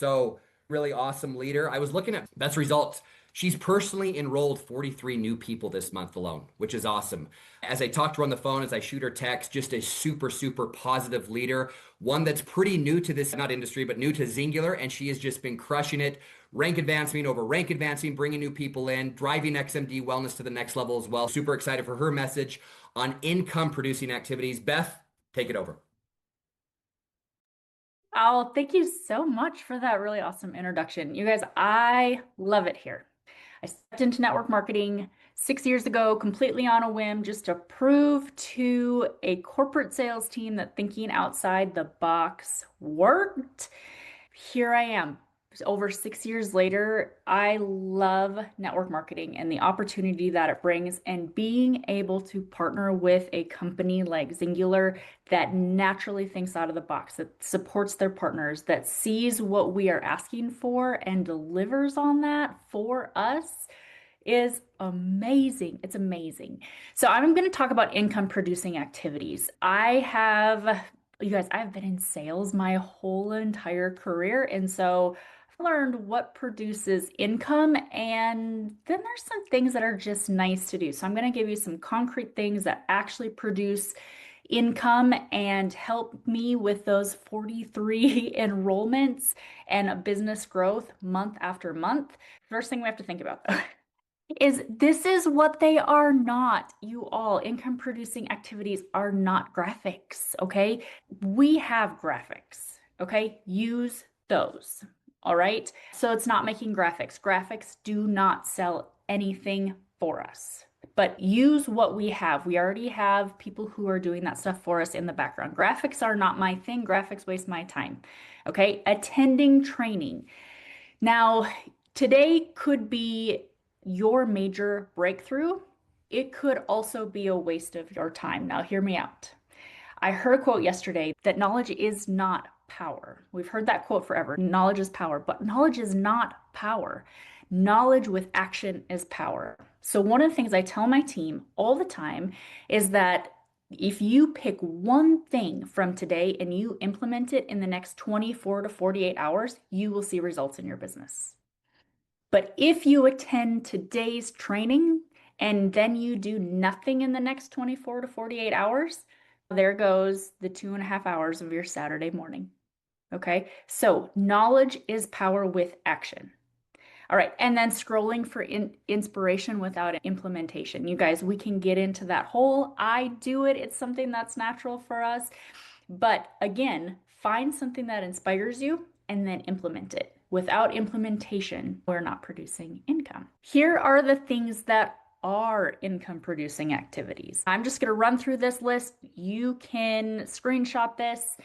So really awesome leader. I was looking at Beth's results. She's personally enrolled 43 new people this month alone, which is awesome. As I talk to her on the phone, as I shoot her text, just a super, super positive leader. One that's pretty new to this, not industry, but new to Singular, and she has just been crushing it. Rank advancing over rank advancing, bringing new people in, driving XMD wellness to the next level as well. Super excited for her message on income producing activities. Beth, take it over. Oh, thank you so much for that really awesome introduction. You guys, I love it here. I stepped into network marketing 6 years ago, completely on a whim, just to prove to a corporate sales team that thinking outside the box worked. Here I am. Over 6 years later, I love network marketing and the opportunity that it brings, and being able to partner with a company like Singular that naturally thinks out of the box, that supports their partners, that sees what we are asking for and delivers on that for us is amazing. It's amazing. So I'm going to talk about income producing activities. You guys, I've been in sales my whole entire career. And so I've learned what produces income. And then there's some things that are just nice to do. So I'm going to give you some concrete things that actually produce income and help me with those 43 enrollments and business growth month after month. First thing we have to think about though is this is what they are not. You all, income producing activities are not graphics, okay? We have graphics, okay? Use those, all right? So it's not making graphics. Graphics do not sell anything for us. But use what we have. We already have people who are doing that stuff for us in the background. Graphics are not my thing. Graphics waste my time. Okay? Attending training. Now, today could be your major breakthrough. It could also be a waste of your time. Now, hear me out. I heard a quote yesterday that knowledge is not power. We've heard that quote forever. Knowledge is power, but knowledge is not power. Knowledge with action is power. So, one of the things I tell my team all the time is that if you pick one thing from today and you implement it in the next 24 to 48 hours, you will see results in your business. But if you attend today's training and then you do nothing in the next 24 to 48 hours, there goes the 2.5 hours of your Saturday morning. Okay, so knowledge is power with action. All right, and then scrolling for inspiration without implementation. You guys, we can get into that whole I do it. It's something that's natural for us. But again, find something that inspires you and then implement it. Without implementation, we're not producing income. Here are the things that are income producing activities. I'm just going to run through this list. You can screenshot this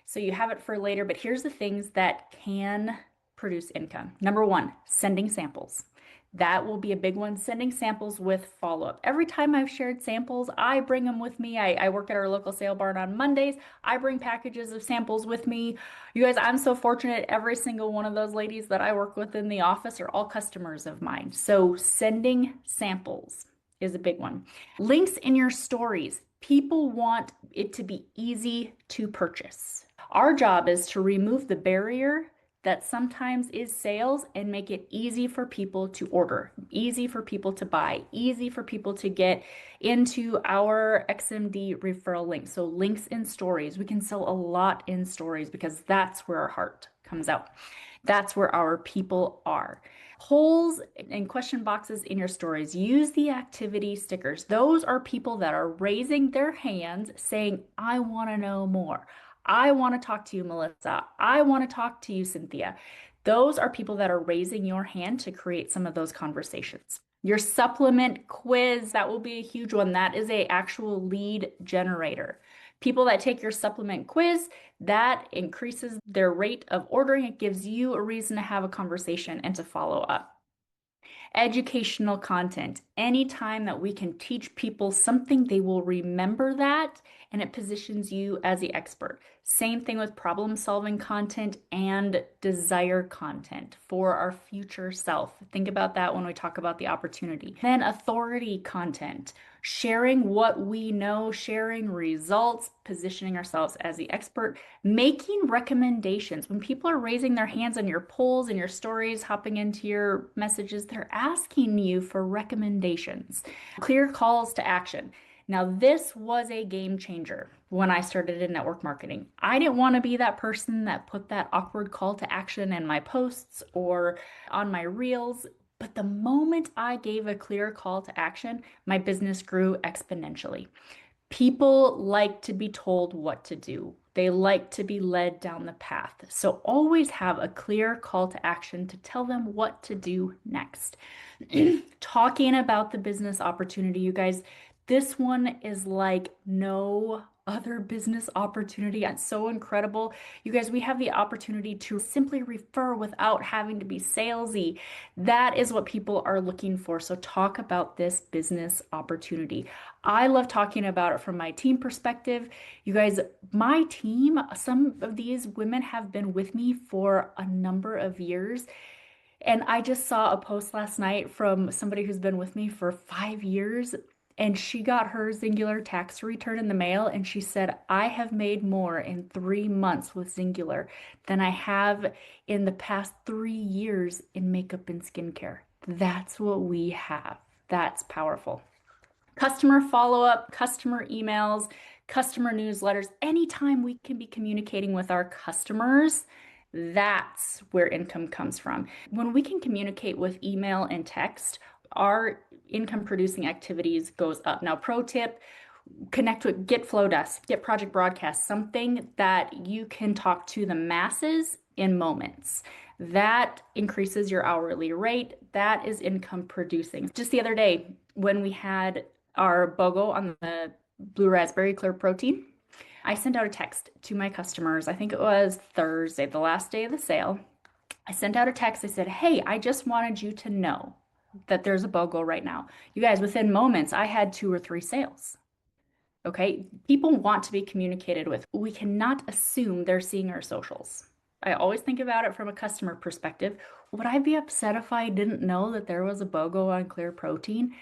so you have it for later, but here's the things that can produce income. Number one, sending samples. That will be a big one. Sending samples with follow-up. Every time I've shared samples, I bring them with me. I work at our local sale barn on Mondays. I bring packages of samples with me. You guys, I'm so fortunate. Every single one of those ladies that I work with in the office are all customers of mine. So sending samples is a big one. Links in your stories. People want it to be easy to purchase. Our job is to remove the barrier that sometimes is sales and make it easy for people to order, easy for people to buy, easy for people to get into our XMD referral links. So links in stories. We can sell a lot in stories because that's where our heart comes out. That's where our people are. Polls and question boxes in your stories. Use the activity stickers. Those are people that are raising their hands saying, I want to know more. I want to talk to you, Melissa. I want to talk to you, Cynthia. Those are people that are raising your hand to create some of those conversations. Your supplement quiz, that will be a huge one. That is a actual lead generator. People that take your supplement quiz, that increases their rate of ordering. It gives you a reason to have a conversation and to follow up. Educational content. Anytime that we can teach people something, they will remember that and it positions you as the expert. Same thing with problem solving content and desire content for our future self. Think about that when we talk about the opportunity. Then authority content. sharing what we know, sharing results, positioning ourselves as the expert, making recommendations. When people are raising their hands on your polls and your stories, hopping into your messages, they're asking you for recommendations, clear calls to action. Now, this was a game changer when I started in network marketing. I didn't want to be that person that put that awkward call to action in my posts or on my reels. But the moment I gave a clear call to action, my business grew exponentially. People like to be told what to do. They like to be led down the path. So always have a clear call to action to tell them what to do next. Talking about the business opportunity, you guys, this one is like no other business opportunity. It's so incredible. You guys, we have the opportunity to simply refer without having to be salesy. That is what people are looking for. So talk about this business opportunity. I love talking about it from my team perspective. You guys, my team, some of these women have been with me for a number of years. And I just saw a post last night from somebody who's been with me for 5 years, and she got her singular tax return in the mail, and she said, I have made more in 3 months with Singular than I have in the past 3 years in makeup and skincare. That's what we have. That's powerful. Customer follow-up, customer emails, customer newsletters, anytime we can be communicating with our customers, that's where income comes from. When we can communicate with email and text, our income producing activities goes up. Now, pro tip, connect with Get Flowdesk, Get Project Broadcast, something that you can talk to the masses in moments. That increases your hourly rate. That is income producing. Just the other day, when we had our BOGO on the Blue Raspberry Clear Protein, I sent out a text to my customers. I think it was Thursday, the last day of the sale. I sent out a text. I said, hey, I just wanted you to know that there's a BOGO right now. You guys, within moments, I had 2 or 3 sales. Okay, people want to be communicated with. We cannot assume they're seeing our socials. I always think about it from a customer perspective. Would I be upset if I didn't know that there was a BOGO on Clear Protein?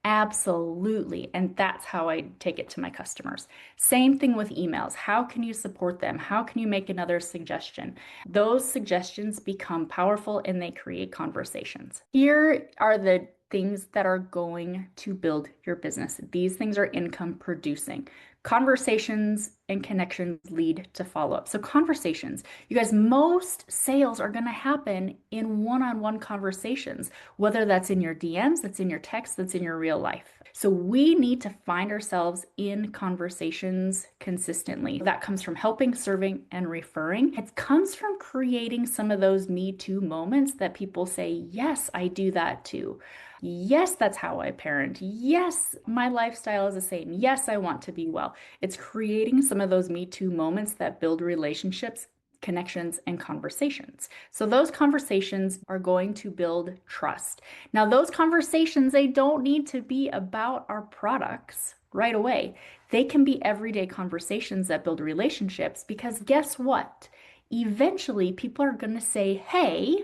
Absolutely. And that's how I take it to my customers. Same thing with emails. How can you support them? How can you make another suggestion? Those suggestions become powerful and they create conversations. Here are the things that are going to build your business. These things are income producing. Conversations and connections lead to follow-up. So conversations, you guys, most sales are going to happen in one-on-one conversations, whether that's in your DMs, that's in your text, that's in your real life. So we need to find ourselves in conversations consistently. That comes from helping, serving, and referring. It comes from creating some of those Me Too moments that people say, yes, I do that too. Yes, that's how I parent. Yes, my lifestyle is the same. Yes, I want to be well. It's creating some of those Me Too moments that build relationships, connections, and conversations. So those conversations are going to build trust. Now, those conversations, they don't need to be about our products right away. They can be everyday conversations that build relationships because guess what? Eventually, people are going to say, hey,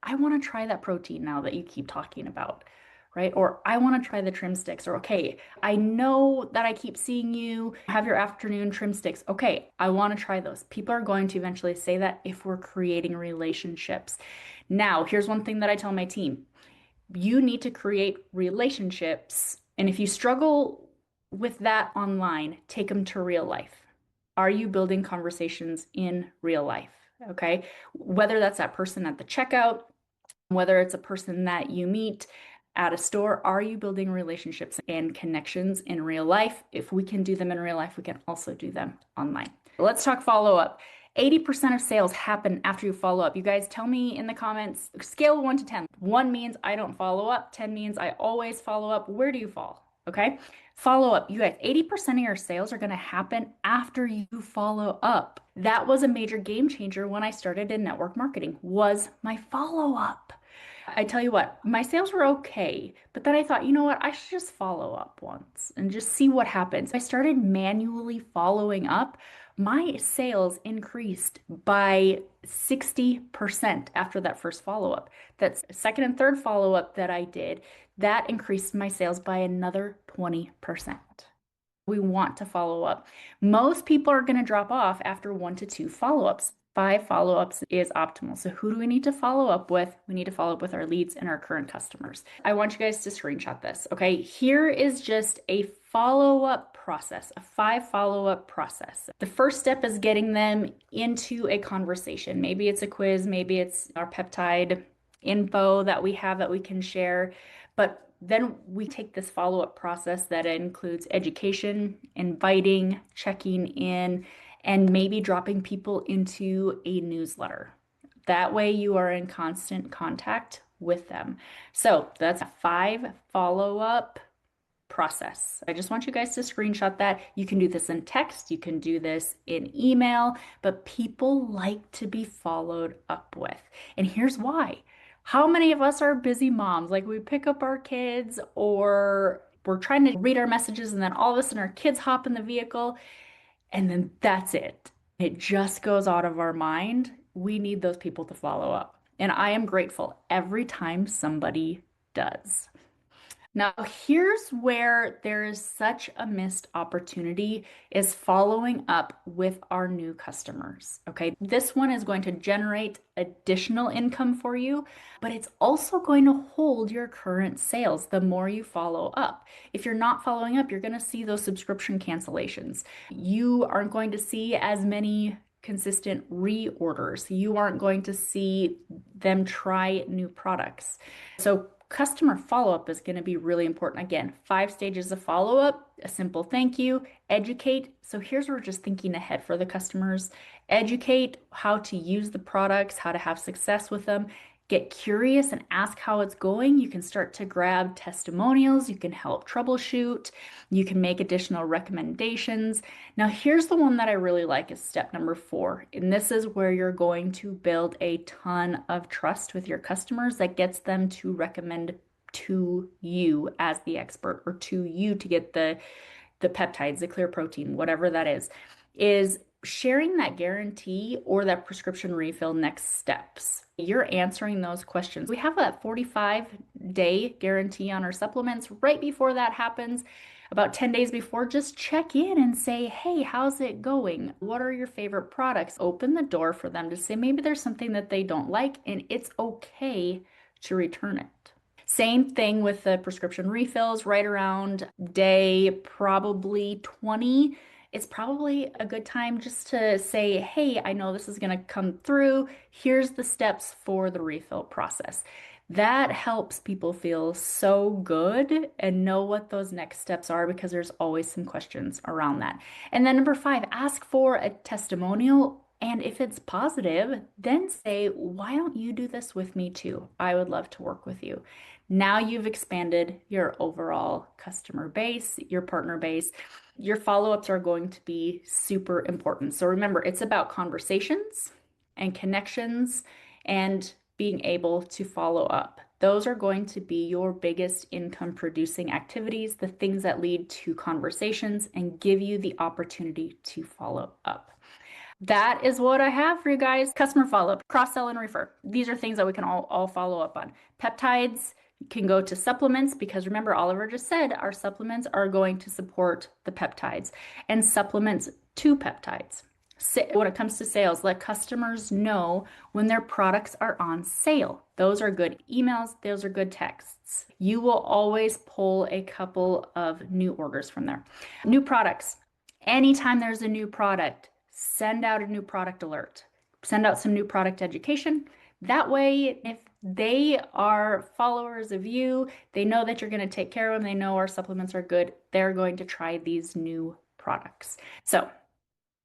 I want to try that protein now that you keep talking about, right? Or I want to try the trim sticks. Or, okay, I know that I keep seeing you have your afternoon trim sticks. Okay, I want to try those. People are going to eventually say that if we're creating relationships. Now, here's one thing that I tell my team. You need to create relationships. And if you struggle with that online, take them to real life. Are you building conversations in real life? Okay, whether that's that person at the checkout, whether it's a person that you meet at a store, are you building relationships and connections in real life? If we can do them in real life, we can also do them online. Let's talk follow-up. 80% of sales happen after you follow up. You guys tell me in the comments, scale of 1 to 10. 1 means I don't follow up. 10 means I always follow up. Where do you fall? Okay. Follow up. You guys, 80% of your sales are going to happen after you follow up. That was a major game changer when I started in network marketing, was my follow up. I tell you what, my sales were okay, but then I thought, you know what, I should just follow up once and just see what happens. I started manually following up My sales increased by 60% after that first follow-up. That second and third follow-up that I did, that increased my sales by another 20%. We want to follow up. Most people are going to drop off after 1 to 2 follow-ups. 5 follow-ups is optimal. So who do we need to follow up with? We need to follow up with our leads and our current customers. I want you guys to screenshot this. Okay, here is just a follow-up process, a 5 follow-up process. The first step is getting them into a conversation. Maybe it's a quiz, maybe it's our peptide info that we have that we can share. But then we take this follow-up process that includes education, inviting, checking in, and maybe dropping people into a newsletter. That way you are in constant contact with them. So that's a 5 follow-up process. I just want you guys to screenshot that. You can do this in text, you can do this in email, but people like to be followed up with. And here's why. How many of us are busy moms? Like we pick up our kids or we're trying to read our messages and then all of a sudden our kids hop in the vehicle and then that's it. It just goes out of our mind. We need those people to follow up. And I am grateful every time somebody does. Now, here's where there is such a missed opportunity is following up with our new customers. Okay, this one is going to generate additional income for you, but it's also going to hold your current sales the more you follow up. If you're not following up, you're going to see those subscription cancellations. You aren't going to see as many consistent reorders. You aren't going to see them try new products. So customer follow-up is going to be really important. Again, 5 stages of follow-up, a simple thank you, educate. So here's where we're just thinking ahead for the customers. Educate how to use the products, how to have success with them. Get curious and ask how it's going. You can start to grab testimonials. You can help troubleshoot. You can make additional recommendations. Now, here's the one that I really like is step number 4. And this is where you're going to build a ton of trust with your customers that gets them to recommend to you as the expert or to you to get the peptides, the clear protein, whatever that is sharing that guarantee or that prescription refill next steps. You're answering those questions. We have a 45-day guarantee on our supplements. Right before that happens, about 10 days before, just check in and say, hey, how's it going? What are your favorite products? Open the door for them to say maybe there's something that they don't like and it's okay to return it. Same thing with the prescription refills right around day probably 20. It's probably a good time just to say, hey, I know this is going to come through. Here's the steps for the refill process. That helps people feel so good and know what those next steps are because there's always some questions around that. And then number 5, ask for a testimonial. And if it's positive, then say, why don't you do this with me too? I would love to work with you. Now you've expanded your overall customer base, your partner base. Your follow-ups are going to be super important. So remember, it's about conversations and connections and being able to follow up. Those are going to be your biggest income producing activities, the things that lead to conversations and give you the opportunity to follow up. That is what I have for you guys. Customer follow-up, cross-sell and refer. These are things that we can all follow up on. Peptides can go to supplements because remember, Oliver just said our supplements are going to support the peptides and supplements to peptides. When it comes to sales, let customers know when their products are on sale. Those are good emails. Those are good texts. You will always pull a couple of new orders from there. New products. Anytime there's a new product, send out a new product alert. Send out some new product education. That way, if they are followers of you, they know that you're going to take care of them. They know our supplements are good. They're going to try these new products. So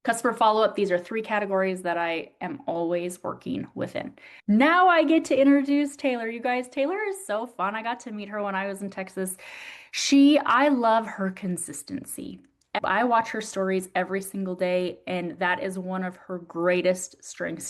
customer follow-up, these are 3 categories that I am always working within. Now I get to introduce Taylor. You guys, Taylor is so fun. I got to meet her when I was in Texas. I love her consistency. I watch her stories every single day, and that is one of her greatest strengths.